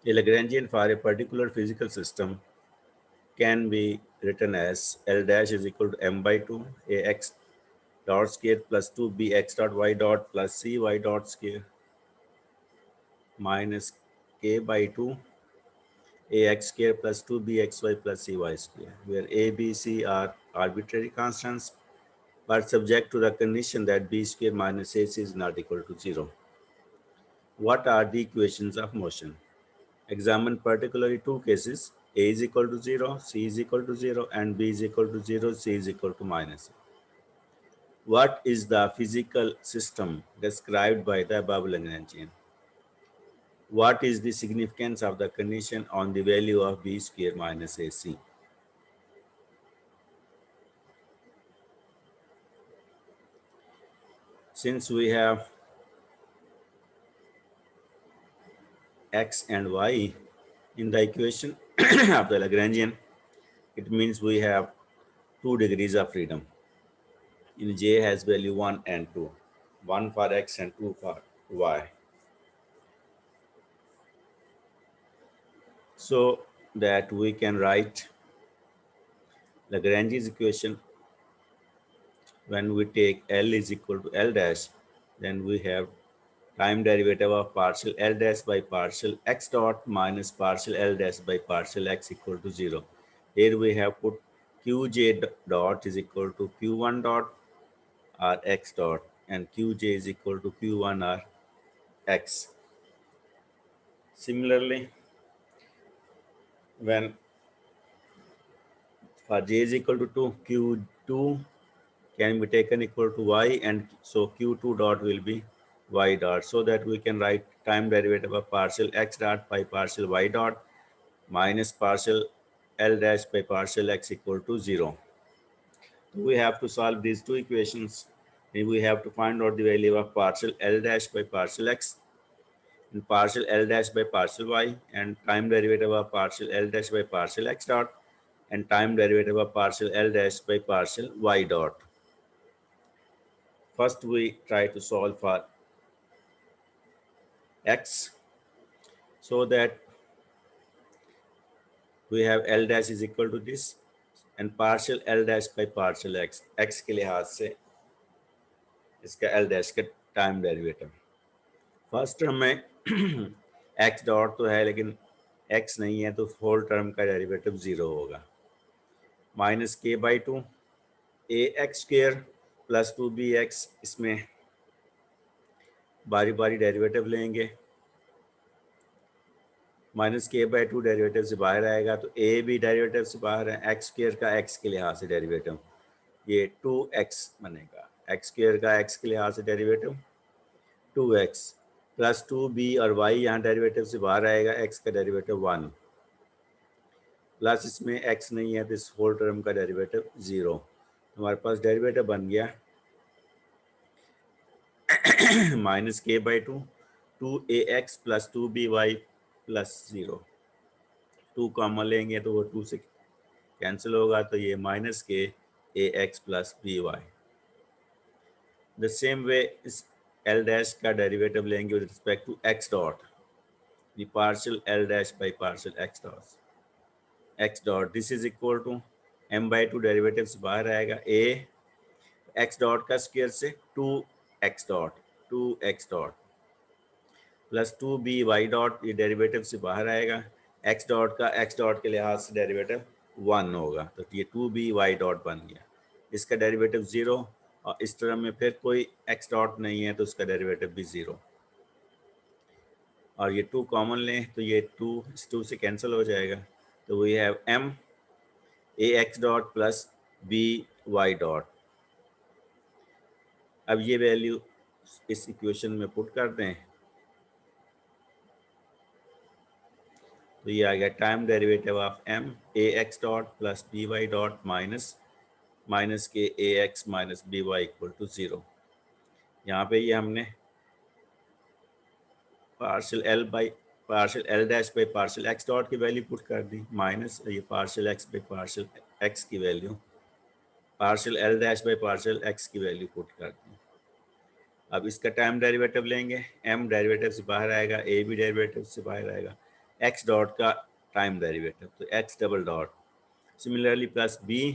A Lagrangian for a particular physical system can be written as L dash is equal to m by 2 ax dot square plus 2bx dot y dot plus cy dot square minus k by 2 ax square plus 2bxy plus cy square, where a, b, c are arbitrary constants but subject to the condition that b square minus ac is not equal to 0. What are the equations of motion? Examine particularly two cases: a is equal to 0, c is equal to 0, and b is equal to 0, c is equal to minus. What is the physical system described by the above Lagrangian? What is the significance of the condition on the value of b square minus ac? Since we have x and y in the equation of the Lagrangian, it means we have 2 degrees of freedom. In j has value 1 and 2, 1 for x and 2 for y. So that we can write Lagrange's equation when we take L is equal to L dash, then we have time derivative of partial L dash by partial x dot minus partial L dash by partial x equal to 0. Here we have put Qj dot is equal to Q1 dot or x dot, and Qj is equal to Q1 or x. Similarly, when for j is equal to 2, Q2 can be taken equal to y, and so Q2 dot will be y dot, so that we can write time derivative of partial x dot by partial y dot minus partial L dash by partial x equal to 0. We have to solve these two equations. Then we have to find out the value of partial L dash by partial x and partial L dash by partial y, and time derivative of partial L dash by partial x dot and time derivative of partial L dash by partial y dot. First, we try to solve for x, so that we have L dash is equal to this and partial L dash by partial x, x के लिहाज से इसका L dash का time derivative. First term में x dot तो है लेकिन x नहीं है, तो होल टर्म का डेरिवेटिव 0 होगा। Minus k by 2 A x square plus 2bx, इसमें बारी बारी डेरिवेटिव लेंगे। माइनस के बाई 2 डेरिवेटिव से बाहर आएगा तो ए भी डेरिवेटिव से बाहर है, एक्स स्क्र का एक्स के लिहाज से डेरिवेटिव ये 2x बनेगा। एक्स स्क्र का एक्स के लिहाज से डेरिवेटिव 2x प्लस 2b और y यहाँ डेरिवेटिव से बाहर आएगा, x का डेरिवेटिव 1 प्लस इसमें x नहीं है तो इस होल टर्म का डेरिवेटिव 0। हमारे पास डेरिवेटिव बन गया minus k by 2 2ax plus 2by plus 0। 2 common लेंगे तो वो 2 से कैंसिल होगा, तो ये minus k ax plus by। The same way इस L dash का डेरिवेटिव लेंगे with respect to x dot, the partial L dash by partial x dot, this is equal to m by 2 derivative से बाहर आएगा, a x dot का square से 2x dot plus 2by dot, ये derivative से बाहर आएगा, x डॉट का x डॉट के लिहाज से डेरिवेटिव 1 होगा, तो ये 2by डॉट बन गया। इसका डेरिवेटिव 0 और इस टर्म में फिर कोई x डॉट नहीं है तो उसका डेरिवेटिव भी 0। और ये 2 कॉमन लें तो ये 2 इस 2 से कैंसिल हो जाएगा, तो we have m ax dot plus by dot. अब ये वैल्यू इस इक्वेशन में पुट कर दें तो ये आ गया time derivative of m ax dot plus by dot minus k ax minus by equal to 0। यहाँ पे ये हमने partial L dash by partial x dot की वैल्यू पुट कर दी, माइनस ये partial x by partial x की value, partial L dash by partial x की वैल्यू पुट कर दी। अब इसका टाइम डेरिवेटिव लेंगे, m डेरिवेटिव से बाहर आएगा, a भी डेरिवेटिव से बाहर आएगा, x डॉट का टाइम डेरिवेटिव तो x double dot, similarly plus b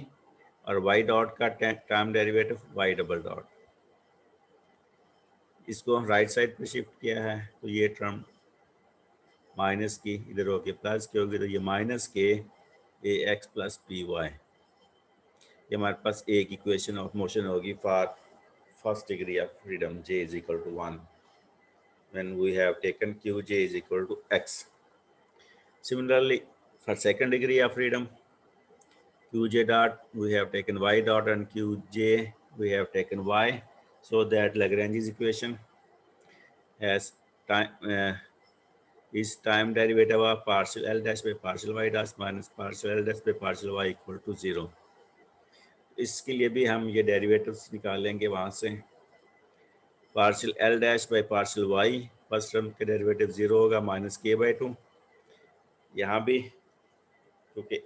और y डॉट का time derivative y double dot. इसको राइट साइड पे शिफ्ट किया है तो ये टर्म माइनस की इधर होके प्लस की होगी, तो ये माइनस के a x plus P Y, ये हमारे पास एक इक्वेशन ऑफ मोशन होगी for first degree of freedom j is equal to 1 when we have taken qj is equal to x. Similarly, for second degree of freedom, qj dot we have taken y dot and qj we have taken y, so that Lagrange's equation has time is time derivative of partial L dash by partial y dash minus partial L dash by partial y equal to 0. इसके लिए भी हम ये derivatives निकालेंगे वहाँ से, partial L dash by partial y, first term के derivative 0 होगा माइनस k बाई 2, यहाँ भी क्योंकि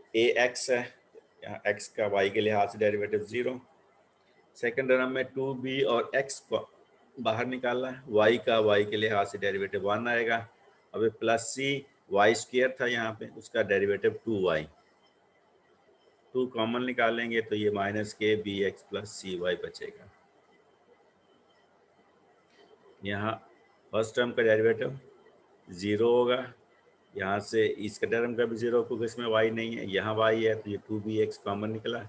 ax है, यहाँ x का y के लिहाज से डेरिवेटिव 0, सेकेंड टर्म में 2b और x को बाहर निकाला, y का y के लिहाज से डेरिवेटिव 1 आएगा, अब प्लस c y स्क्वायर था यहाँ पे, उसका डेरिवेटिव 2y, 2 कॉमन निकालेंगे तो ये minus k b x plus सी वाई बचेगा। यहाँ फर्स्ट टर्म का डेरिवेटिव 0 होगा, यहाँ से इसका टर्म का भी 0 क्योंकि इसमें y नहीं है, यहाँ y है तो ये 2bx कॉमन निकला,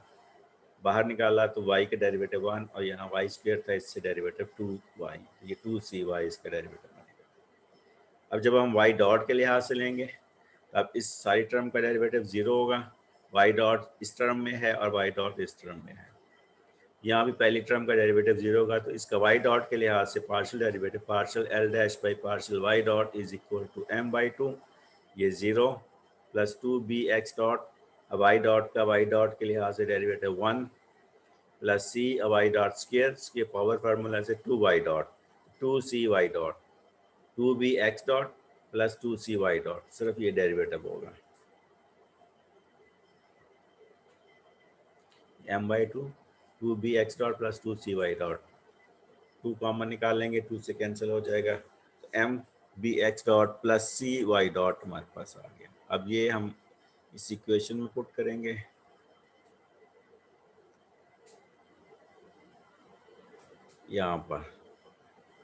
बाहर निकाला तो y का डेरिवेटिव 1 और यहाँ y स्क्वायर था, इससे डेरिवेटिव 2y, ये 2cy इसका डेरिवेटिव बनेगा। अब जब हम y डॉट के लिहाज से लेंगे तो अब इस सारी टर्म का डेरिवेटिव 0 होगा, y डॉट इस टर्म में है और y डॉट इस टर्म में है, यहाँ भी पहली टर्म का डेरिवेटिव 0 होगा तो इसका y डॉट के लिहाज से partial derivative partial L dash by partial y dot is equal to m by 2, ये 0 प्लस 2bx डॉट, अब y डॉट का y डॉट के लिहाज से derivative 1 plus c y dot square के पावर फार्मूला से 2y dot 2cy dot 2bx dot plus 2cy dot, सिर्फ ये डेरिवेटिव होगा m by 2 2bx dot plus 2cy dot, 2 common निकालेंगे 2 से कैंसिल हो जाएगा तो m bx dot plus cy dot हमारे पास आ गया। अब ये हम इस इक्वेशन में पुट करेंगे, यहाँ पर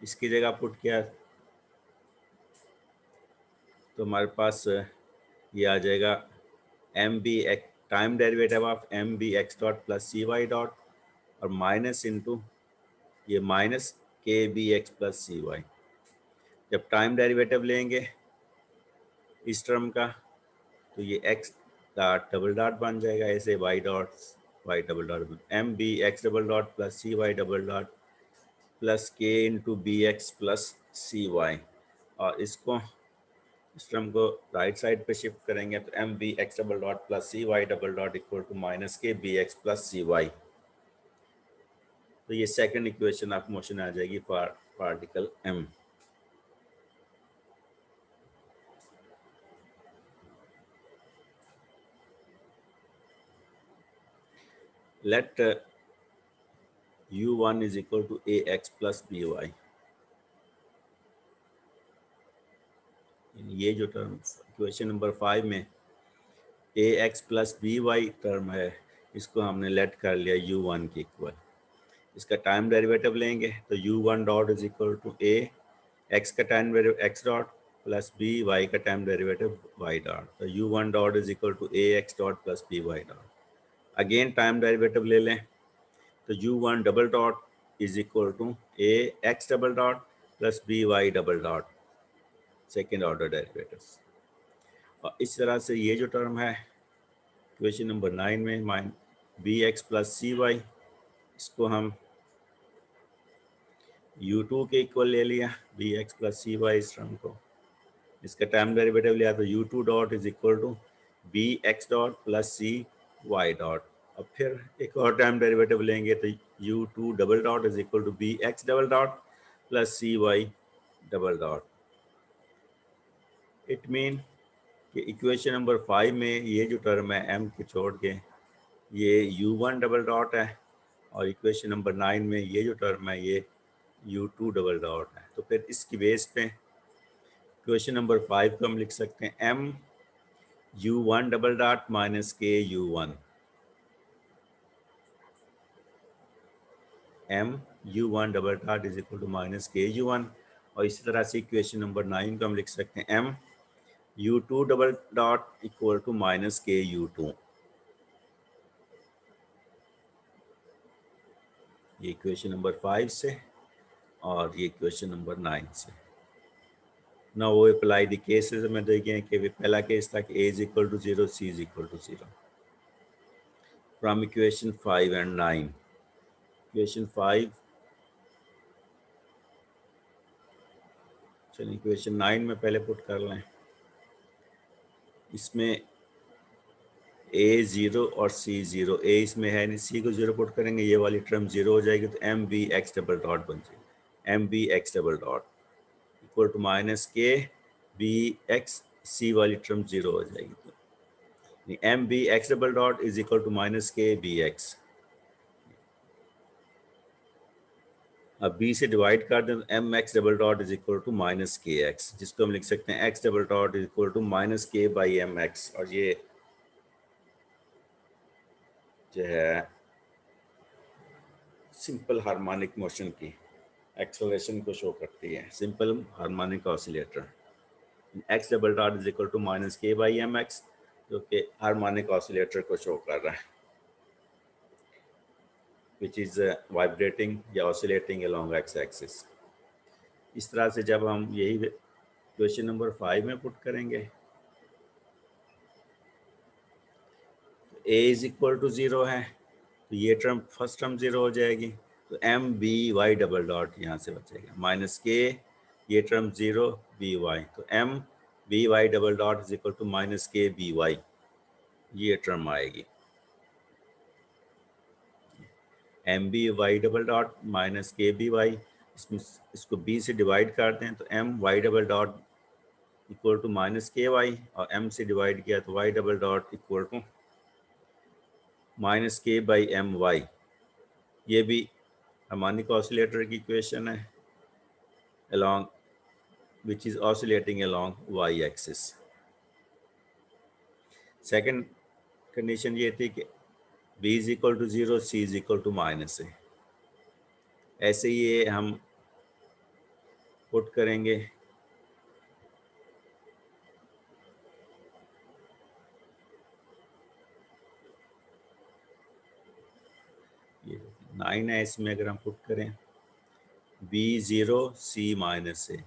इसकी जगह पुट किया तो हमारे पास ये आ जाएगा m B x time derivative of m B x dot plus C y dot और माइनस इंटू ये minus k b x plus सी वाई। जब टाइम डेरिवेटिव लेंगे इस टर्म का तो ये एक्स डॉट डबल डॉट बन जाएगा, ऐसे Y double dot M B x double dot plus सी Y double dot plus K into B x plus सी Y, और इसको इस टर्म को राइट साइड पे शिफ्ट करेंगे तो m B x double dot plus C Y double dot equal to minus k b x plus C y, तो ये second equation of motion आ जाएगी for particle m. Let u1 is equal to ax plus by, ये जो term equation number 5 में ax plus by term है, इसको हमने लेट कर लिया u1 के इक्वल। इसका टाइम डेरिवेटिव लेंगे तो u1 dot is equal to a x का time derivative x dot plus by का टाइम डेरिवेटिव y डॉट, तो u1 dot is equal to ax dot plus by dot. Again time derivative ले लें तो u1 double dot is equal to ax double dot plus by double dot, second order derivatives. और इस तरह से ये जो टर्म है इक्वेशन नंबर 9 में bx प्लस cy, इसको हम u2 के इक्वल ले लिया bx प्लस cy इस टर्म को, इसका टाइम डेरिवेटिव लिया तो u2 dot is equal to bx dot plus cy dot, अब फिर एक और टाइम डेरिवेटिव लेंगे तो u2 double dot is equal to bx double dot plus cy double dot. It mean कि इक्वेशन नंबर 5 में ये जो टर्म है m के छोड़ के ये u1 डबल डॉट है, और इक्वेशन नंबर 9 में ये जो टर्म है ये U2 डबल डॉट है। तो फिर इसकी बेस पे क्वेश्चन नंबर 5 को हम लिख सकते हैं M U1 double dot minus K U1, M U1 double dot is equal to minus K U1। और इसी तरह से क्वेश्चन नंबर 9 को हम लिख सकते हैं M U2 double dot equal to minus K U2। ये क्वेश्चन नंबर 5 से और ये क्वेश्चन नंबर 9 से। ना वो अप्लाई द केसेस में देखें कि पहला केस था कि a is equal to 0, c is equal to 0 from equation 5 and 9। Equation 5, चलिए इक्वेशन 9 में पहले पुट कर लें। इसमें a 0 और c 0, a इसमें है नहीं, c को 0 पुट करेंगे, ये वाली टर्म 0 हो जाएगी, तो m B x double dot बन जाएगी, m B x double dot equal to minus k b x, c वाली टर्म 0 हो जाएगी। तो m B x double dot is equal to minus k b x. अब b से divide कर दें तो m x double dot is equal to minus k x, जिसको हम लिख सकते हैं x double dot is equal to minus k by m x. और ये जो है सिंपल हार्मोनिक मोशन की एक्सेलरेशन को शो करती है, simple harmonic oscillator. X double dot is equal to minus k by m x, जो कि हार्मोनिक ऑसिलेटर को शो कर रहा है, विच इज़ वाइब्रेटिंग या ऑसिलेटिंग अलोंग एक्स एक्सिस। इस तरह से जब हम यही क्वेश्चन नंबर 5 में पुट करेंगे, a इज इक्वल टू 0 है, तो ये टर्म फर्स्ट टर्म 0 हो जाएगी, तो m b y double dot यहाँ से बचेगा, माइनस के ये टर्म 0 बी वाई, तो m b y double dot is equal to minus k b y, ये टर्म आएगी। M b y double dot minus k b y, इसमें इसको b से डिवाइड करते हैं तो M Y double dot equal to minus के y, और एम से डिवाइड किया तो y double dot equal to minus k by m y. ये भी हार्मोनिक ऑसिलेटर की इक्वेशन है, along which is oscillating along y axis। Second condition ये थी कि b is equal to 0, c is equal to minus है। ऐसे ये हम पुट करेंगे, ये 9 है, इसमें अगर हम पुट करें b0 c माइनस है,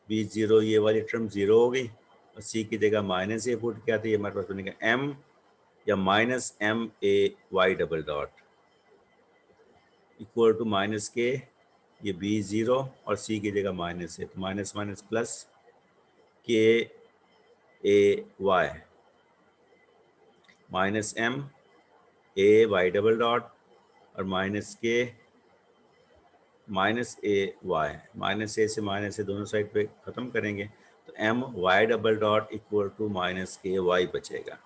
b0 ये वाली टर्म 0 हो गई और c की जगह माइनस ए पुट किया, तो ये हमारे पास बनेगा m या minus M A Y double dot equal to minus k, ये b0 और c की जगह माइनस है, तो minus minus plus K A Y minus M A Y double dot और minus K minus A Y, minus A से minus A दोनों side पे ख़त्म करेंगे तो M Y double dot equal to minus के वाई बचेगा,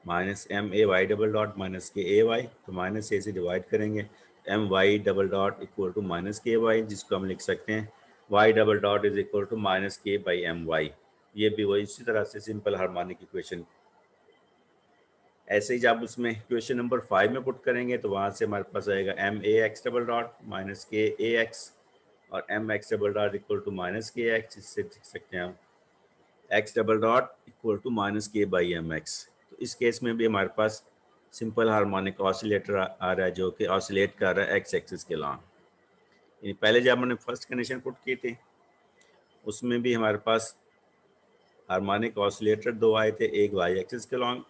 minus M A Y double dot minus के ए वाई, तो माइनस ए से डिवाइड करेंगे M Y double dot equal to minus के वाई, जिसको हम लिख सकते हैं Y double dot is equal to minus k by m y. ये भी वही इसी तरह से सिंपल हार्मोनिक इक्वेशन। ऐसे ही जब उसमें क्वेश्चन नंबर 5 में पुट करेंगे तो वहाँ से हमारे पास आएगा m a x double dot minus के ए एक्स और m x double dot equal to minus k x, इससे लिख सकते हैं हम x double dot equal to minus k by m x. तो इस केस में भी हमारे पास सिंपल हार्मोनिक ऑसिलेटर आ रहा है, जो कि ऑसिलेट कर रहा है एक्स एक्सिस के लॉन्ग। पहले जब हमने फर्स्ट कंडीशन पुट की थी उसमें भी हमारे पास हार्मोनिक ऑसिलेटर दो आए थे, एक वाई एक्सिस के लॉन्ग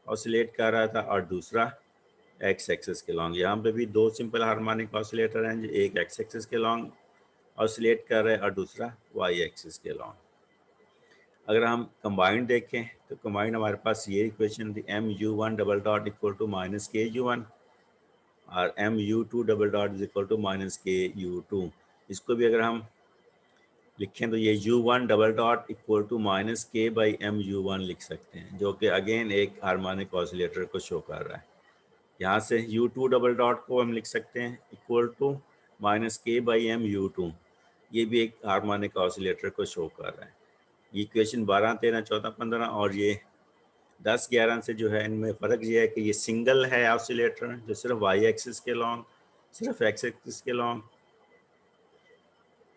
ऑसिलेट कर रहा था और दूसरा एक्स एक्सिस के लॉन्ग। यहाँ पे भी दो सिंपल हार्मोनिक ऑसिलेटर हैं, जो एक एक्स एक्सिस के लॉन्ग ऑसिलेट कर रहे हैं और दूसरा वाई एक्सिस के लॉन्ग। अगर हम कंबाइंड देखें तो कंबाइंड हमारे पास ये इक्वेशन थी m u one double dot equal to minus k u one और m u two double dot is equal to minus k u two. इसको भी अगर हम लिखें तो ये u one double dot equal to minus k by m u one लिख सकते हैं, जो कि अगेन एक हार्मोनिक ऑसिलेटर को शो कर रहा है। यहाँ से u2 डबल डॉट को हम लिख सकते हैं equal to minus k by M u2। ये भी एक हार्मोनिक ऑसिलेटर को शो कर रहा है। इक्वेशन 12, 13, 14, 15 और ये 10, 11 से जो है इनमें फ़र्क ये है कि ये सिंगल है ऑसिलेटर जो सिर्फ वाई एक्सिस के लॉन्ग, सिर्फ एक्स एक्सिस के लॉन्ग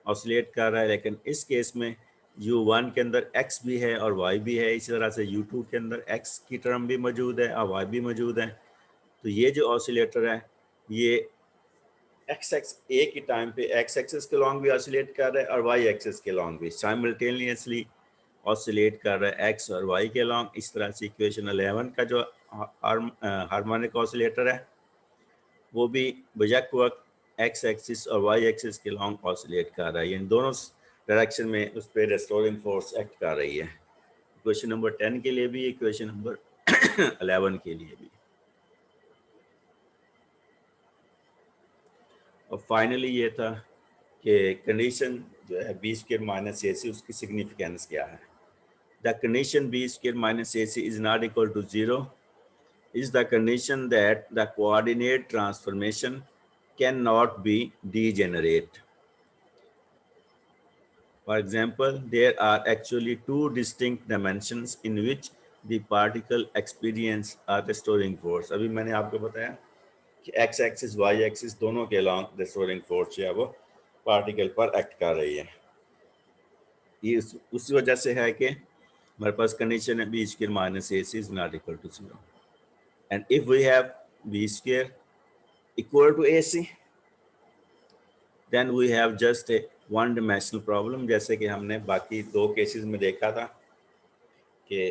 ऑसिलेट कर रहा है। लेकिन इस केस में u1 के अंदर x भी है और y भी है, इसी तरह से u2 के अंदर x की टर्म भी मौजूद है और y भी मौजूद है। तो ये जो ऑसिलेटर है ये एक्स एक ही टाइम पे एक्स एक्सिस के लॉन्ग भी ऑसिलेट कर रहा है और वाई एक्सिस के लॉन्ग भी साइमल्टेनियसली ऑसिलेट कर रहा है एक्स और वाई के लॉन्ग। इस तरह से इक्वेशन 11 का जो हार्मोनिक ऑसिलेटर है वो भी बजक वक्त एक्स एक्सिस और वाई एक्सिस के लॉन्ग ऑसिलेट कर रहा है। इन दोनों डायरेक्शन में उस पर रेस्टोरिंग फोर्स एक्ट कर रही है। इक्वेशन नंबर 10 के लिए भी, इक्वेशन नंबर 11 के लिए भी। और फाइनली ये था कि कंडीशन जो है b square minus a c, उसकी सिग्निफिकेंस क्या है। The condition b square minus a c is not equal to 0 is the condition that the coordinate transformation cannot be degenerate. For example, there are actually two distinct dimensions in which the particle experience a restoring force. अभी मैंने आपको बताया कि x axis y axis दोनों के along restoring force जो है वो पार्टिकल पर एक्ट कर रही है। ये उसी वजह से है कि हमारे पास कंडीशन है b square minus a c is not equal to 0 and if we have b square equal to AC, then we have just a one dimensional problem, जैसे कि हमने बाकी दो केसेस में देखा था कि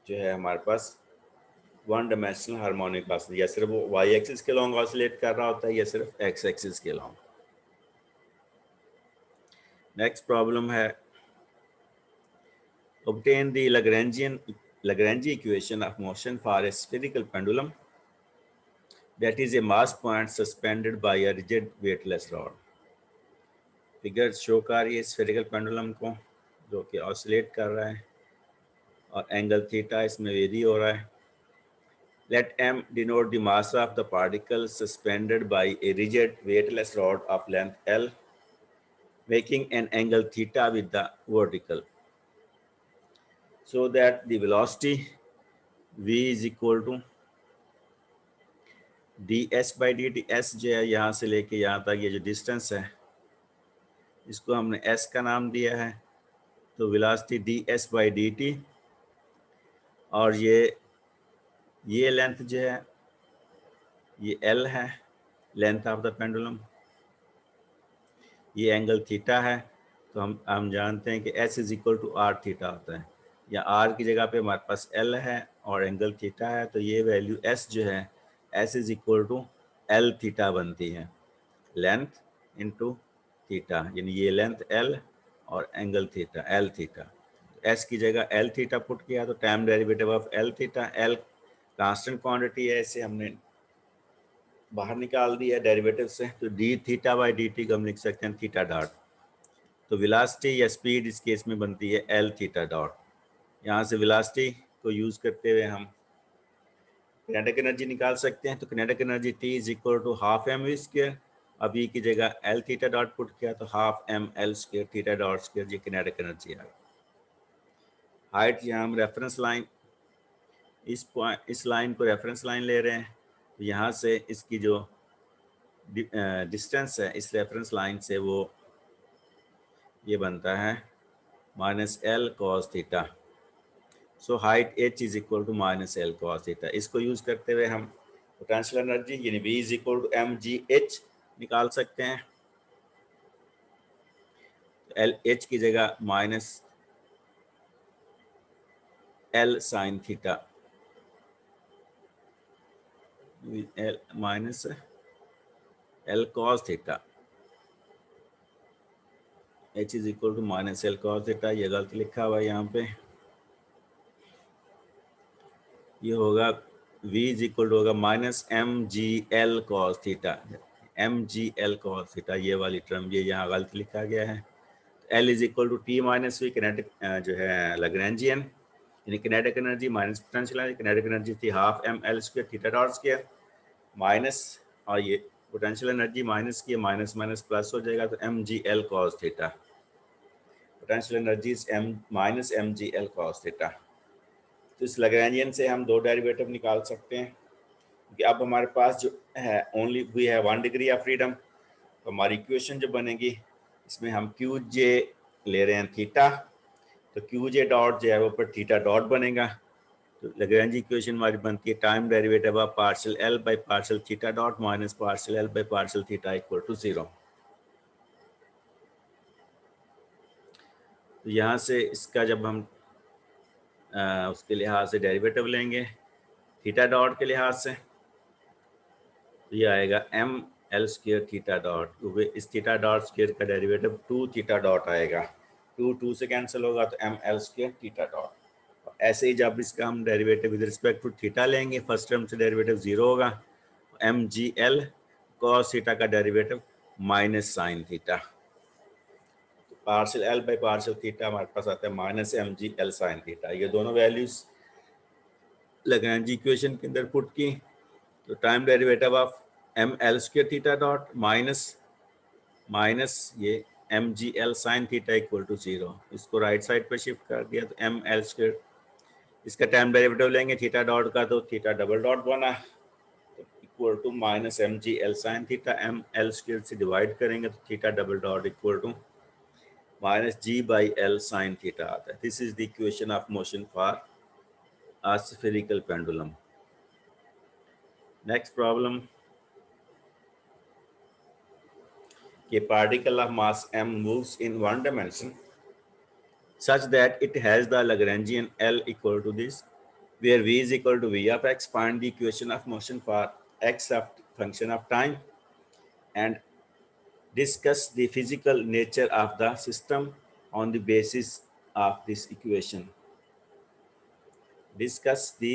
जो है हमारे पास वन डायमेंशनल हार्मोनिक ऑसिलेटर या सिर्फ वो वाई एक्सिस के लॉन्ग ऑसिलेट कर रहा होता है या सिर्फ एक्स एक्सिस के लॉन्ग। नेक्स्ट प्रॉब्लम है obtain the Lagrange equation of motion for a spherical pendulum that is a mass point suspended by a rigid weightless rod. Figure show कर रही है स्फेरिकल पेंडुलम को जो कि ऑसिलेट कर रहा है और एंगल थीटा इसमें वेरी हो रहा है। Let m denote the mass of the particle suspended by a rigid weightless rod of length L, making an angle theta with the vertical, so that the velocity v is equal to ds by dt। s जो है यहाँ से लेके यहाँ तक ये जो distance है इसको हमने s का नाम दिया है, तो वेलोसिटी ds by dt और ये लेंथ जो है ये L है, लेंथ ऑफ द पेंडुलम, ये एंगल थीटा है। तो हम जानते हैं कि S is equal to r theta होता है, या R की जगह पे हमारे पास L है और एंगल थीटा है, तो ये वैल्यू S जो है S is equal to L theta बनती है, लेंथ इनटू थीटा, यानी ये लेंथ L और angle theta L theta. S की जगह L थीटा पुट किया तो time derivative of L theta, L constant quantity है, इसे हमने बाहर निकाल दिया डेरिवेटिव से, तो d theta by D T को हम लिख सकते हैं थीटा डॉट। तो वेलोसिटी या स्पीड इस केस में बनती है एल थीटा डॉट। यहाँ से वेलोसिटी को यूज़ करते हुए हम किनेटिक एनर्जी निकाल सकते हैं। तो kinetic energy t is equal to half M we square, अब ई की जगह एल थीटा डॉट पुट किया तो half M L square theta dot square, ये किनेटिक एनर्जी है। हाइट यहाँ हम रेफरेंस लाइन, इस लाइन को रेफरेंस लाइन ले रहे हैं, तो यहाँ से इसकी जो डिस्टेंस है इस रेफरेंस लाइन से वो ये बनता है minus l cos theta. So height h is equal to minus l cos theta. इसको यूज़ करते हुए हम पोटेंशियल एनर्जी यानी v is equal to m g h निकाल सकते हैं। एल एच की जगह minus l sine theta, l minus l cos theta, h is equal to minus l cos theta. ये गलत लिखा हुआ है यहाँ पे, ये होगा v इज इक्वल टू होगा minus M G L cos theta, m G L cos theta, ये वाली टर्म ये यहाँ गलत लिखा गया है। L is equal to T minus V kinetic जो है लैग्रेंजियन, यानी kinetic energy minus potential energy, kinetic energy थी half M L square theta dot square minus, और ये पोटेंशियल एनर्जी माइनस की माइनस माइनस प्लस हो जाएगा, तो M G L cos theta, potential energy M minus M G L cos theta. तो इस Lagrangian से हम दो डेरिवेटिव निकाल सकते हैं कि अब हमारे पास जो है ओनली वी है 1 डिग्री ऑफ फ्रीडम। तो हमारी इक्वेशन जो बनेगी इसमें हम क्यू जे ले रहे हैं थीटा, तो क्यू जे डॉट जो है वो पर थीटा डॉट बनेगा। तो लैग्रेंजी इक्वेशन हमारी बनती है time derivative of partial L by partial theta dot minus partial L by partial theta equal to 0। तो यहाँ से इसका जब हम उसके लिहाज से डेरिवेटिव लेंगे थीटा डॉट के लिहाज से, तो ये आएगा M L square theta dot, क्योंकि इस थीटा डॉट स्क्र का डेरिवेटिव 2 थीटा डॉट आएगा, 2 से कैंसिल होगा तो M L square theta dot. ऐसे ही जब इसका हम derivative with respect to theta लेंगे फर्स्ट टर्म से डेरिवेटिव 0 होगा, M G L cos theta का derivative minus sine theta, partial L by partial theta हमारे पास आता है minus M G L sine theta. ये दोनों वैल्यूज लैग्रेंजी इक्वेशन के अंदर पुट की, तो time derivative of M L square theta dot minus ये M G L sine theta equal to 0। इसको राइट साइड पे शिफ्ट कर दिया तो एम एल स्क्वायर, इसका टाइम डेरिवेटिव लेंगे थीटा डॉट का तो थीटा डबल डॉट बना, तो equal to minus M G L sine theta, M L square से डिवाइड करेंगे तो theta double dot equal to minus G by L sine theta आता है। This is the equation of motion for a spherical pendulum. Next problem, a particle of mass m moves in one dimension such that it has the Lagrangian L equal to this, where v is equal to v of x. Find the equation of motion for x of function of time and discuss the physical nature of the system on the basis of this equation. Discuss the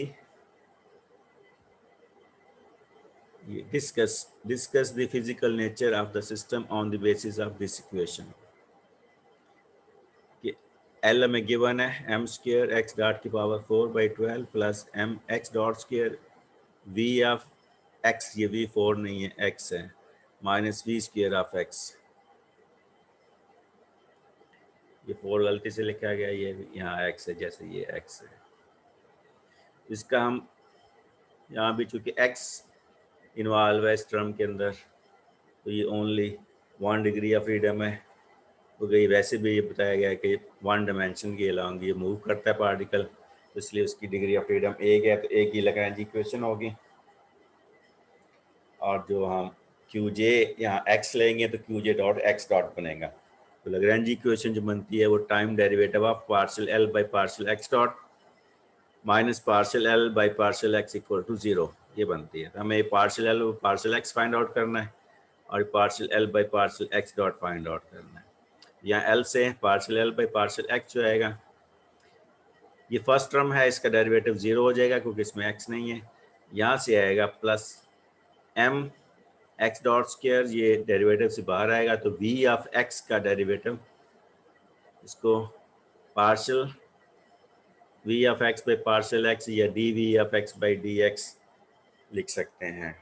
physical nature of the system on the basis of this equation. L में given है m square x dot की power 4/12 plus m x dot square v of x, ये v 4 नहीं है x है, minus v square of x, ये 4 गलती से लिखा गया, ये यहाँ x है जैसे ये x है। इसका हम यहाँ भी चूंकि x इन्वॉल्व है इस टर्म के अंदर, तो ये ओनली 1 डिग्री ऑफ फ्रीडम है, तो गई वैसे भी ये बताया गया है कि 1 डायमेंशन के अलॉन्ग ये मूव करता है पार्टिकल, तो इसलिए उसकी डिग्री ऑफ फ्रीडम 1 है, तो एक ही लैग्रेंजी इक्वेशन होगी। और जो हम क्यू जे यहाँ x लेंगे तो क्यू जे डॉट एक्स डॉट बनेगा। तो लैग्रेंजी इक्वेशन जो बनती है वो time derivative of partial L by partial x dot minus partial L by partial x equal to 0 ये बनती है। तो हमें partial l partial x find out करना है और partial L by partial x dot find out करना है। यहाँ एल से partial L by partial x जो आएगा, ये फर्स्ट टर्म है, इसका डेरिवेटिव 0 हो जाएगा क्योंकि इसमें x नहीं है। यहाँ से आएगा plus m x dot square, ये डेरिवेटिव से बाहर आएगा तो v ऑफ x का डेरिवेटिव, इसको partial v of x by partial x या dv of x by dx लिख सकते हैं।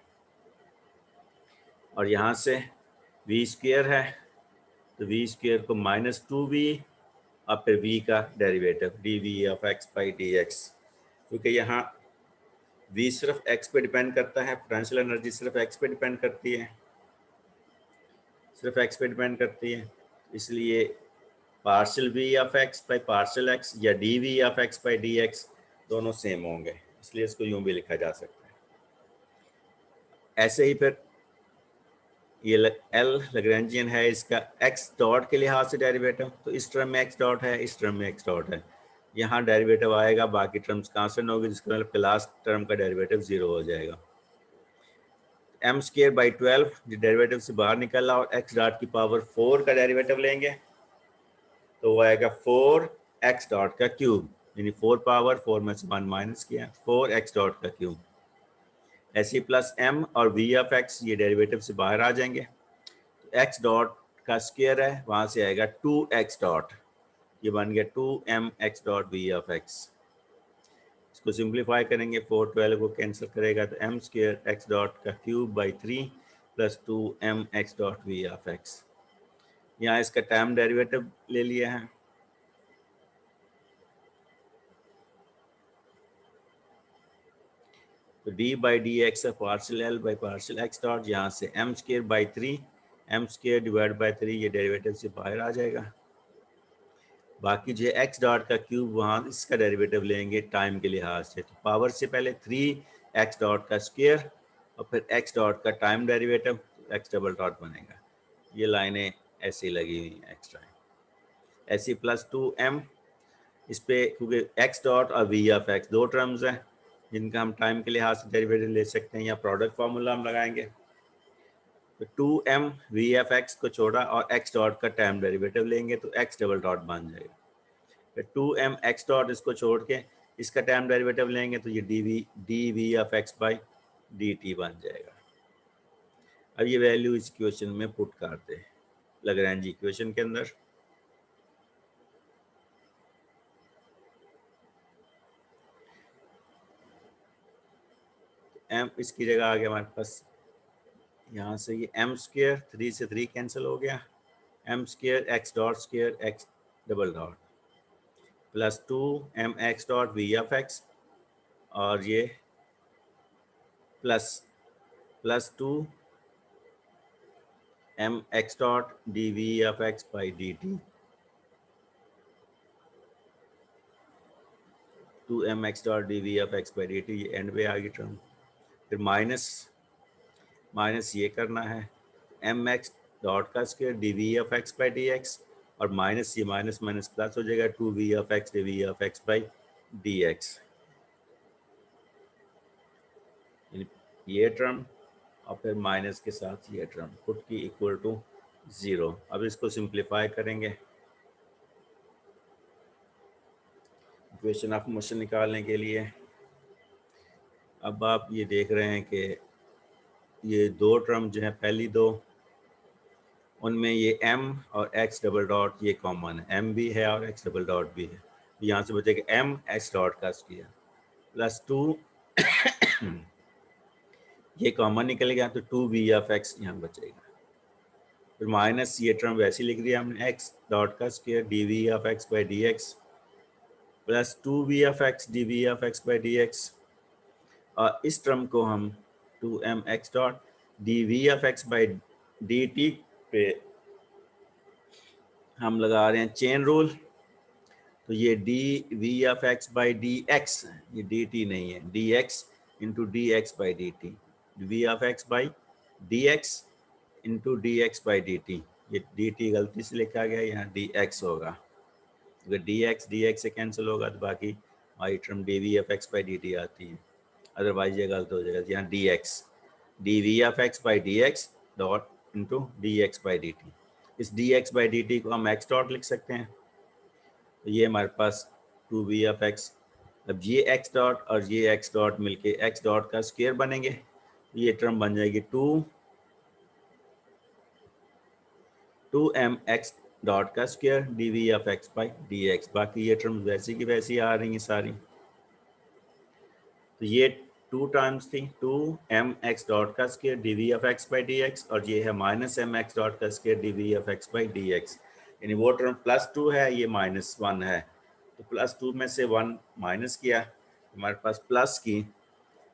और यहाँ से v स्क्वायर है तो v स्क्वायर को माइनस 2v और फिर v का derivative dv of x by dx, क्योंकि यहाँ v सिर्फ x पे डिपेंड करता है, पोटेंशियल एनर्जी सिर्फ x पे डिपेंड करती है, सिर्फ x पे डिपेंड करती है, इसलिए partial v of x by partial x या dv of x by dx दोनों सेम होंगे, इसलिए इसको यूं भी लिखा जा सकता है। ऐसे ही फिर ये L लैग्रेंजियन है, इसका x डॉट के लिहाज से डेरिवेटिव, तो इस टर्म में x डॉट है, इस टर्म में x डॉट है, यहाँ डेरिवेटिव आएगा, बाकी टर्म्स कांस्टेंट होगी, जिसका मतलब लास्ट टर्म का डेरिवेटिव 0 हो जाएगा। m स्क्वायर बाई 12 डेरिवेटिव से बाहर निकला और x डॉट की पावर 4 का डेरिवेटिव लेंगे तो वो आएगा 4x डॉट का क्यूब, यानी 4 पावर 4 में से 1 माइनस किया, 4x डॉट का क्यूब। ऐसे ही प्लस m और v ऑफ x ये डेरिवेटिव से बाहर आ जाएंगे, तो x डॉट का स्क्वायर है, वहाँ से आएगा 2x डॉट, ये बन गया 2mx dot v of x। इसको सिंप्लीफाई करेंगे, 4 12 को कैंसिल करेगा तो एम स्क्वायर एक्स डॉट का cube by 3 plus 2m x dot v of x. यहाँ इसका टाइम डेरिवेटिव ले लिया है, तो डी बाई डी एक्स है partial L by partial x dot, यहाँ से m square by 3, m square divide by 3, ये डेरिवेटिव से बाहर आ जाएगा। बाकी जो एक्स डॉट का क्यूब वहाँ इसका डेरिवेटिव लेंगे टाइम के लिहाज से, तो पावर से पहले 3 एक्स डॉट का स्क्वायर और फिर एक्स डॉट का time derivative, x double dot बनेगा। ये लाइनें ऐसी लगी हुई हैं एक्स्ट्रा, ऐसी प्लस 2m इस पे, क्योंकि एक्स डॉट और वी ऑफ एक्स दो टर्म्स हैं जिनका हम टाइम के लिहाज से डेरिवेटिव ले सकते हैं, या प्रोडक्ट फार्मूला हम लगाएंगे। तो 2m वी एफ एक्स को छोड़ा और एक्स डॉट का टाइम डेरिवेटिव लेंगे तो एक्स डबल डॉट बन जाएगा। फिर 2m एक्स डॉट इसको छोड़ के इसका टाइम डेरिवेटिव लेंगे तो ये d we of x by D t बन जाएगा। अब ये वैल्यू इस इक्वेशन में पुट करते हैं लैग्रैंज इक्वेशन के अंदर। m इसकी जगह आ गया हमारे पास, यहाँ से ये m स्क्वायर 3 से 3 कैंसिल हो गया, m square x dot square x double dot plus 2m x dot v of x, और ये plus 2m x dot d we of x by D t, 2m x dot d we of x by D t, ये end पे आ गई term. फिर minus ये करना है एम एक्स डॉट का square d we of x by D x, और माइनस ये माइनस माइनस प्लस हो जाएगा 2v of x d we of x by D x, ये टर्म और फिर माइनस के साथ ये टर्म पुट की इक्वल टू 0। अब इसको सिंप्लीफाई करेंगे, इक्वेशन ऑफ मोशन निकालने के लिए। अब आप ये देख रहे हैं कि ये दो टर्म जो है पहली दो, उनमें ये m और x डबल डॉट ये कॉमन है, m भी है और x डबल डॉट भी है। यहाँ से बचेगा m x डॉट का स्क्वायर प्लस 2 ये कॉमन निकल गया तो 2v ऑफ x यहाँ बचेगा। फिर माइनस ये टर्म वैसे लिख दिया हमने, x डॉट का square d we of x by D x plus 2v of x d we of x by D x, और इस टर्म को हम 2m x dot d we of x by D t पे हम लगा रहे हैं चेन रूल, तो ये d we of x by D x, ये डी टी नहीं है, d x into D x by D t, we of x by D x into D x by D t, ये d T गलती से लिखा गया, यहाँ D x होगा, अगर डी एक्स से कैंसिल होगा तो बाकी हमारी term D we of x by D T आती है, अदरवाइज ये गलत हो जाएगा। यहाँ D we of x by D X dot into D x by D T, इस D x by D T को हम एक्स डॉट लिख सकते हैं, तो ये हमारे पास 2v ऑफ एक्स। अब ये एक्स डॉट और ये एक्स डॉट मिलके एक्स डॉट का स्क्वायर बनेंगे, ये टर्म बन जाएगी 2m एक्स डॉट का square d we of x by D x, बाकी ये टर्म वैसी की वैसी आ रही हैं सारी। तो ये 2 टाइम्स थी 2m एक्स डॉट का square d we of x by D x, और ये है माइनस m एक्स डॉट का square d we of x by D x, यानी वो टर्म +2 है, ये -1 है, तो +2 में से 1 माइनस किया, हमारे पास प्लस की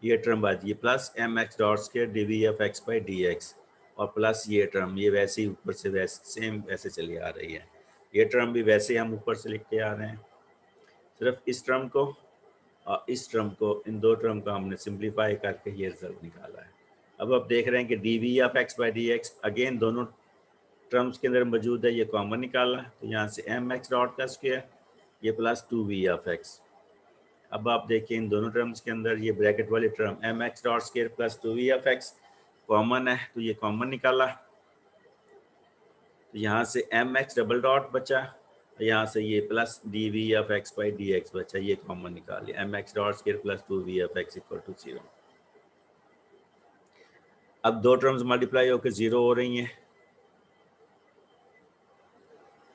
ये टर्म बची plus m x dot square d we of x by D x, और प्लस ये टर्म ये वैसे ही ऊपर से वैसे सेम वैसे चली आ रही है, ये टर्म भी वैसे हम ऊपर से लिखते आ रहे हैं। सिर्फ इस टर्म को और इस टर्म को, इन दो टर्म को हमने सिंप्लीफाई करके ये रिजल्ट निकाला है। अब आप देख रहे हैं कि d we of x by D x again दोनों टर्म्स के अंदर मौजूद है, ये कॉमन निकाला, तो यहाँ से m एक्स डॉट का स्क्वायर ये प्लस 2v ऑफ एक्स। अब आप देखिए इन दोनों टर्म्स के अंदर ये ब्रैकेट वाली term m x dot square plus 2v of x common है, तो ये कॉमन निकाला, तो यहाँ से m एक्स डबल डॉट बचा, यहाँ से ये plus d we of x by D x बचा, ये कॉमन निकाल लिया, m x dot square plus 2v of x equal to 0। अब दो टर्म्स मल्टीप्लाई होकर 0 हो रही हैं,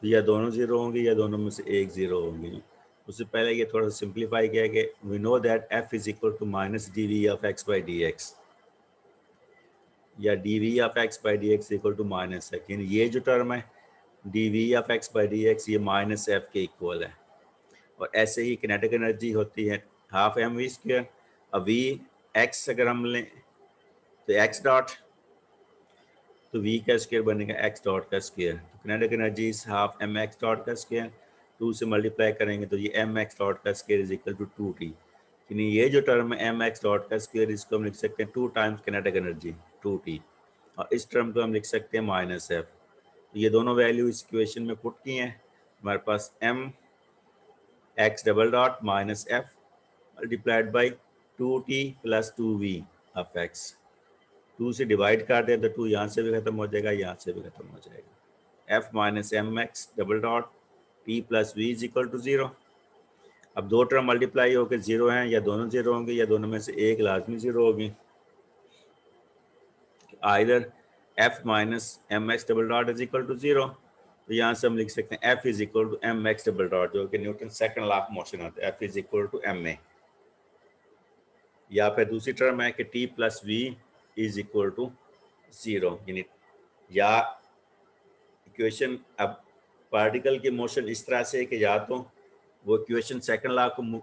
या दोनों 0 होंगी या दोनों में से एक 0 होंगी, उससे पहले ये थोड़ा सा सिंप्लीफाई किया कि we know that F is equal to minus D we of x by D X, या D we of x by D X equal to minus है, लेकिन ये जो टर्म है D we of x by D x ये minus F के equal है। और ऐसे ही किनेटिक एनर्जी होती है हाफ एम वी स्क्वायर। अब वी एक्स अगर हम लें तो एक्स डॉट, तो वी का स्क्वायर बनेगा एक्स डॉट का स्क्वायर, तो kinetic energy is half m x dot का स्क्वायर, 2 से मल्टीप्लाई करेंगे तो ये एम एक्स डॉट का square is equal to 2t। यानी ये जो टर्म है एम एक्स डॉट का स्क्वायर, इसको हम लिख सकते हैं 2 टाइम्स किनेटिक एनर्जी 2t, और इस टर्म को हम लिख सकते हैं माइनस एफ। ये दोनों वैल्यू इस इक्वेशन में पुट की हैं, हमारे पास M x double dot minus F multiplied by 2t plus 2v of X. 2 से डिवाइड कर दें तो 2 यहाँ से भी खत्म हो जाएगा, यहाँ से भी खत्म हो जाएगा। F minus m x double dot t plus v is equal to 0। अब दो टर्म मल्टीप्लाई होकर 0 हैं, या दोनों 0 होंगे या दोनों में से एक लाजमी 0 होगी। Either f minus m x double dot is equal to 0, तो यहाँ से हम लिख सकते हैं f is equal to m x double dot, जो कि Newton second law of motion होता है, f is equal to m a. या फिर दूसरी टर्म है कि t plus v is equal to 0, यानी या इक्वेशन अब पार्टिकल की मोशन इस तरह से है कि या तो वो इक्वेशन सेकंड लॉ को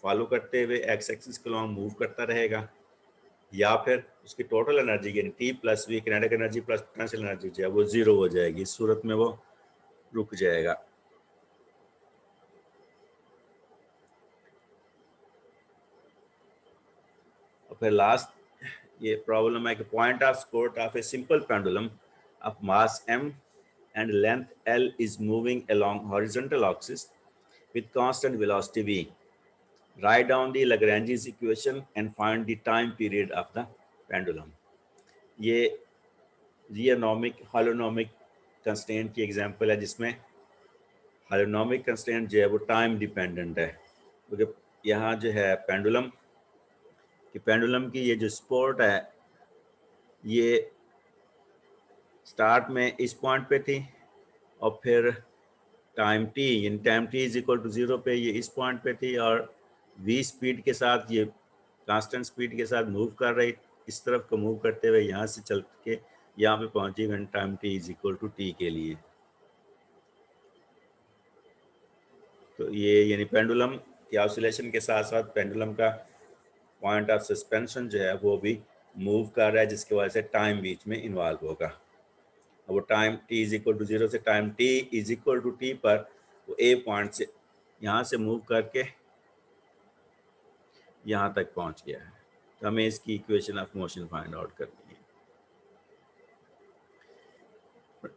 फॉलो करते हुए एक्स एक्सिस के लॉन्ग मूव करता रहेगा, या फिर उसकी टोटल एनर्जी यानी t plus v kinetic energy plus potential energy जो है वो 0 हो जाएगी। इस सूरत में वो रुक जाएगा। और फिर लास्ट ये प्रॉब्लम है कि point of support of a simple pendulum of mass m and length L is moving along horizontal axis with constant velocity v. Write down the Lagrange's equation and find the time period of the pendulum. ये रियोनॉमिक हॉलोनॉमिक constraint की example है, जिसमें हॉलोनॉमिक constraint जो है वो time dependent है, क्योंकि यहाँ जो है पेंडुलम की ये जो सपोर्ट है ये स्टार्ट में इस पॉइंट पे थी, और फिर टाइम टी यानी time t is equal to 0 पे ये इस पॉइंट पे थी, और वी स्पीड के साथ ये कांस्टेंट स्पीड के साथ मूव कर रही, इस तरफ को मूव करते हुए यहाँ से चल के यहाँ पे पहुंची when time t is equal to t के लिए। तो ये यानी पेंडुलम के ऑसिलेशन के साथ साथ पेंडुलम का पॉइंट ऑफ सस्पेंशन जो है वो भी मूव कर रहा है, जिसकी वजह से टाइम बीच में इन्वॉल्व होगा। वो time t is equal to 0 से time t is equal to t पर वो ए पॉइंट से यहाँ से मूव करके यहाँ तक पहुँच गया है। तो हमें इसकी equation of motion find out करनी है।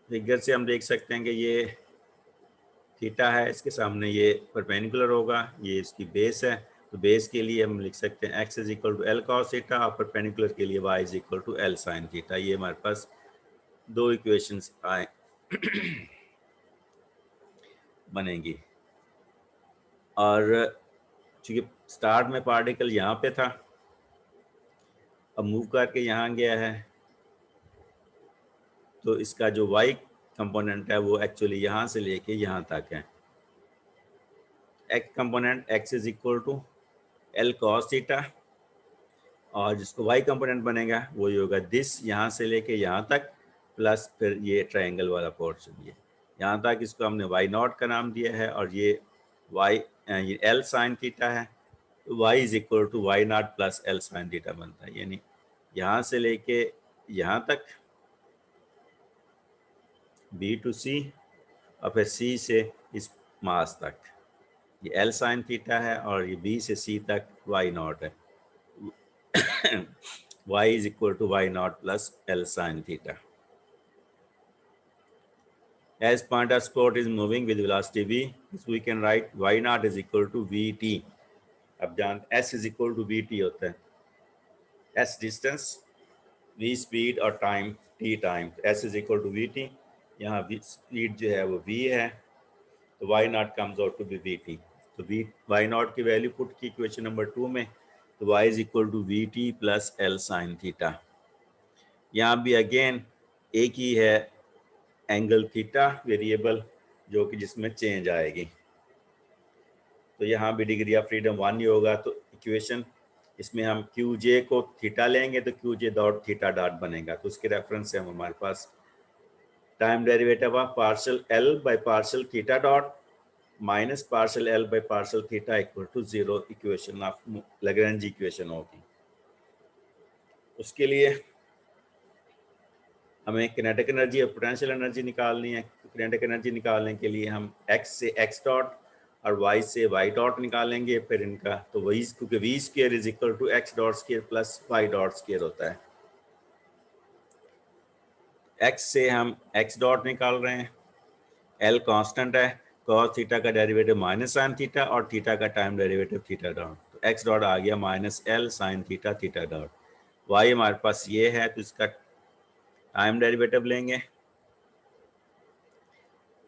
फिगर से हम देख सकते हैं कि ये थीटा है, इसके सामने ये परपेंडिकुलर होगा, ये इसकी बेस है, तो बेस के लिए हम लिख सकते हैं x is equal to l cos theta, और परपेंडिकुलर के लिए y is equal to l sine theta. ये हमारे पास दो इक्वेशंस आए बनेंगी। और चूँकि स्टार्ट में पार्टिकल यहाँ पे था, अब मूव करके यहाँ गया है, तो इसका जो y कंपोनेंट है वो एक्चुअली यहाँ से लेके यहाँ तक है। x component x is equal to l cos theta, और जिसको y कंपोनेंट बनेगा वो ये होगा दिस, यहाँ से लेके यहाँ तक प्लस फिर ये ट्रायंगल वाला पोर्शन, ये यहाँ तक, इसको हमने y नॉट का नाम दिया है, और ये ये एल साइन थीटा है, तो y is equal to y naught plus l sine theta बनता है। यानी यहाँ से लेके यहाँ तक B टू C, और फिर C से इस मास तक ये एल साइन थीटा है, और ये B से C तक y नॉट है। y is equal to y naught plus L sin theta. As point of support is moving with velocity v, so we can write y naught is equal to vt. अब जान s is equal to vt होता है, s distance, v speed और time t time, s is equal to vt। यहाँ v speed जो है वो v है, तो y naught comes out to be vt। तो y naught की वैल्यू पुट की इक्वेशन नंबर 2 में, तो y is equal to vt plus L sin theta। यहाँ भी अगेन एक ही है एंगल थीटा वेरिएबल, जो कि जिसमें चेंज आएगी। तो यहाँ भी डिग्री ऑफ फ्रीडम 1 ही होगा। तो इक्वेशन इसमें हम क्यू जे को थीटा लेंगे तो क्यू जे डॉट थीटा डॉट बनेगा। तो उसके रेफरेंस से हम हमारे पास time derivative of partial L by partial theta dot minus partial L by partial theta equal to 0 equation of Lagrange equation होगी। उसके लिए हमें किनेटिक एनर्जी और पोटेंशियल एनर्जी निकालनी है। किनेटिक एनर्जी निकालने के लिए हम x से x डॉट और y से y डॉट निकालेंगे। फिर इनका तो वही, क्योंकि v square is equal to x dot square plus y dot square होता है। x से हम x डॉट निकाल रहे हैं, l कांस्टेंट है, cos थीटा का डेरिवेटिव माइनस साइन थीटा और थीटा का टाइम डेरिवेटिव थीटा डॉट। तो x डॉट आ गया minus l sine theta theta dot. y हमारे पास ये है तो इसका टाइम डेरिवेटिव लेंगे,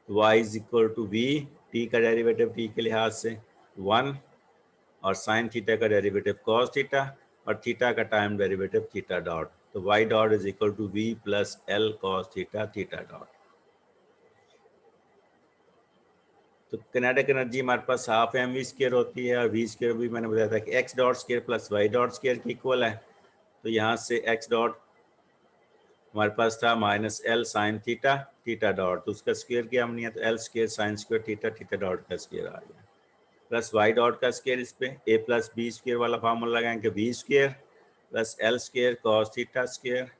y is equal to v, t का डेरिवेटिव t के लिहाज से 1 और साइन थीटा का डेरिवेटिव cos थीटा और थीटा का टाइम डेरिवेटिव थीटा डॉट। तो y dot is equal to v प्लस l cos theta theta dot. तो किनेटिक एनर्जी हमारे पास हाफ एम वी स्क्वायर होती है और वी स्क्वायर भी मैंने बताया था कि x dot square plus y dot square की इक्वल है। तो यहाँ से x डॉट हमारे पास था minus l sine theta theta dot, तो उसका स्क्वायर किया हमने, तो l square sine square theta theta dot का स्क्वायर आ गया, प्लस वाई डॉट का स्क्वायर। इस पे ए प्लस बी स्क्वायर वाला फार्मूला लगाएंगे, b square plus l square cos theta square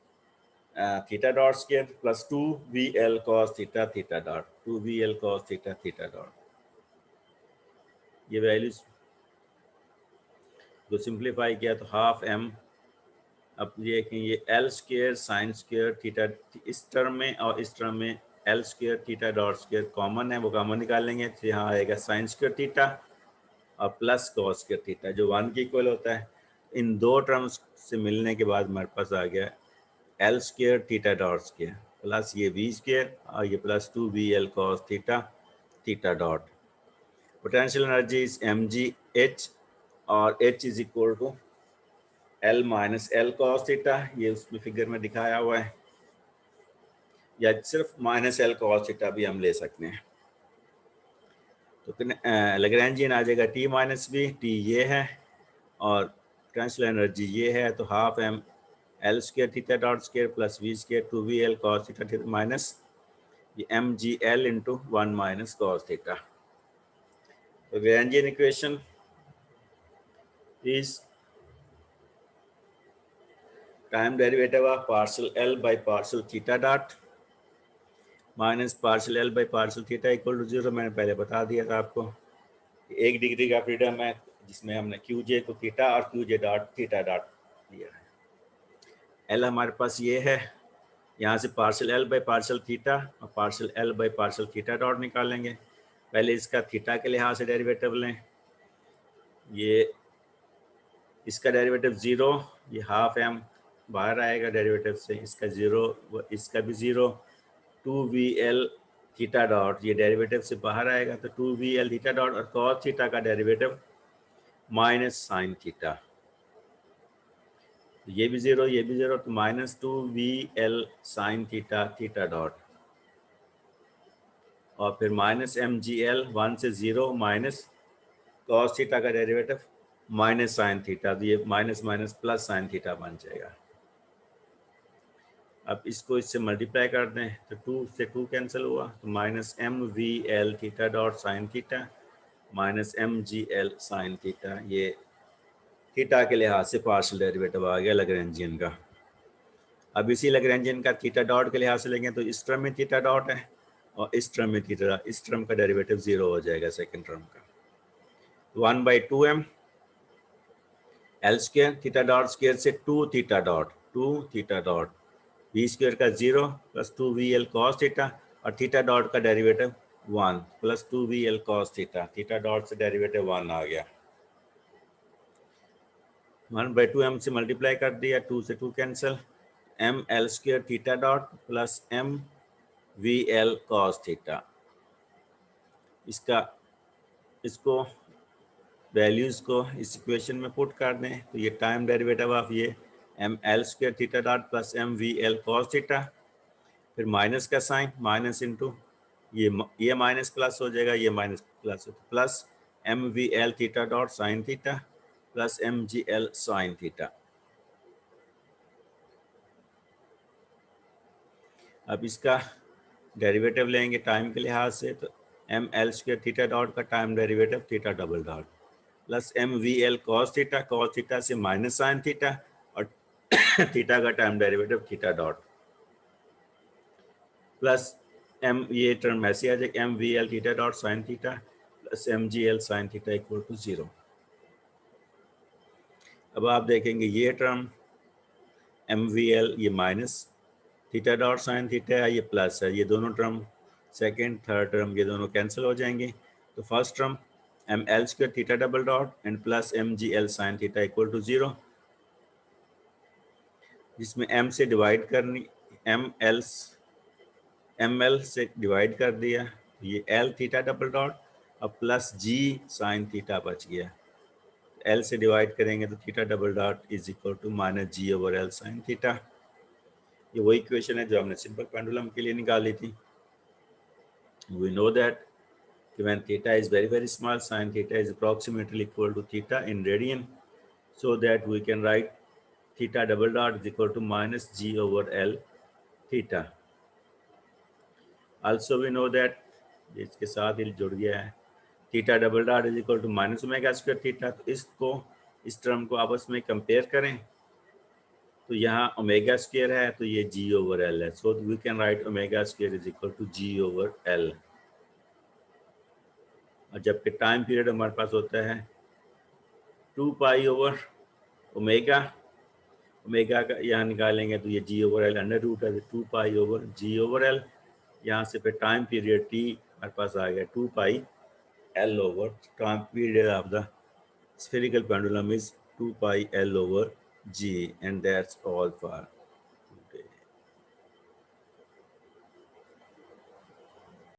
theta dot square plus 2vl cos theta theta dot, 2vl cos theta theta dot. ये values को simplify किया तो half M, अब ये कि ये L square sine square theta इस term में और इस टर्म में L square theta dot square common है, वो कॉमन निकालेंगे तो यहाँ आएगा साइन स्क्वायर थीटा और प्लस कॉस स्क्वायर थीटा जो 1 के इक्वल होता है। इन दो टर्म्स से मिलने के बाद हमारे पास आ गया l square theta dot square plus ये वी स्क्वायर और ये plus 2vl cos theta theta dot. Potential energy is mgh और h is equal to L minus l cos theta, ये उसमें फिगर में दिखाया हुआ है, या सिर्फ माइनस एल कॉस थीटा भी हम ले सकते हैं। तो लैग्रेंजियन आ जाएगा T माइनस बी, T ये है और पोटेंशियल एनर्जी ये है, तो half M L square theta dot square plus V square 2vl cos theta theta minus ये mgl into 1 minus cos theta. तो Lagrangian equation is time derivative of partial L by partial theta dot minus partial L by partial theta equal to 0। मैंने पहले बता दिया था आपको, 1 degree का freedom है जिसमें हमने क्यू जे को थीटा और क्यू जे डॉट थीटा डॉट दिया है। एल हमारे पास ये है, यहाँ से partial L by partial theta और partial L by partial theta dot निकालेंगे। पहले इसका थीटा के लिहाज से डेरिवेटिव लें, ये इसका डेरिवेटिव 0, ये हाफ एम बाहर आएगा डेरिवेटिव से, इसका 0 इसका भी 0, 2vl थीटा डॉट ये डेरिवेटिव से बाहर आएगा तो 2vl थीटा डॉट और cos थीटा का डेरिवेटिव माइनस साइन थीटा, ये भी 0 ये भी 0, तो minus 2vl sign theta theta dot और फिर माइनस mgl 1 से 0 माइनस cos थीटा का डेरिवेटिव माइनस साइन थीटा, तो ये minus minus plus sine theta बन जाएगा। अब इसको इससे मल्टीप्लाई कर दें तो 2 से 2 कैंसिल हुआ, तो minus mvl theta dot sine theta minus mgl sine theta, ये थीटा के लिहाज से पार्शियल डेरिवेटिव आ गया लैग्रेंजियन का। अब इसी लैग्रेंजियन का थीटा डॉट के लिहाज से लेंगे तो इस टर्म में थीटा डॉट है और इस टर्म में थीटा, इस टर्म का डेरिवेटिव 0 हो जाएगा सेकेंड टर्म का। 1/2m L square theta dot square से 2 थीटा डॉट वी स्क्वायर का 0 प्लस 2vl कॉस थीटा और थीटा डॉट का derivative 1 plus 2vl cos theta, theta dot से डेरिवेटिव 1 आ गया। 1/2m से मल्टीप्लाई कर दिया, 2 से 2 cancel, m L square theta dot plus mvl cos theta. इसको वैल्यूज़ को इस इक्वेशन में पुट कर दें तो ये टाइम डेरिवेटिव ऑफ ये M L square theta dot plus mvl cos theta, फिर माइनस का साइन माइनस इंटू ये माइनस प्लस हो जाएगा, ये minus plus plus mvl theta dot sine theta plus mgl sine theta. अब इसका डेरिवेटिव लेंगे टाइम के लिहाज से, तो M L square theta dot का time derivative theta double dot plus M we L cos theta से माइनस साइन थीटा और थीटा का time derivative theta dot plus m, ये टर्म ऐसे आ जाएगा m we l theta dot sine theta plus m G L sine theta equal to 0। अब आप देखेंगे ये टर्म एम वी एल ये minus theta dot sine theta है, ये प्लस है, ये दोनों टर्म सेकेंड थर्ड टर्म ये दोनों कैंसिल हो जाएंगे। तो first term m L square theta double dot and plus m G L sine theta equal to 0, जिसमें एम से डिवाइड करनी, एम एल से डिवाइड कर दिया, ये एल थीटा डबल डॉट और प्लस जी साइन थीटा बच गया। एल से डिवाइड करेंगे तो theta double dot is equal to minus g over l sine theta. ये वही इक्वेशन है जो हमने सिंपल पेंडुलम के लिए निकाली थी। We know that when theta is very very small, sin theta is approximately equal to theta in radian, so that we can write theta double dot is equal to minus g over L theta. Also we know that इसके साथ ही जुड़ गया है theta double dot is equal to minus omega square theta. तो इसको इस term को आपस में कंपेयर करें तो यहाँ ओमेगा स्क्वायर है तो ये जी ओवर एल है, so we can write omega square is equal to g over l. और जबकि टाइम पीरियड हमारे पास होता है 2 पाई ओवर ओमेगा, ओमेगा का यहाँ निकालेंगे तो ये जी ओवर एल अंडर रूट है 2 पाई ओवर जी ओवर एल। यहाँ से फिर टाइम पीरियड टी हमारे पास आ गया 2 pi L over time period of the spherical pendulum is 2 pi L over G, and that's all for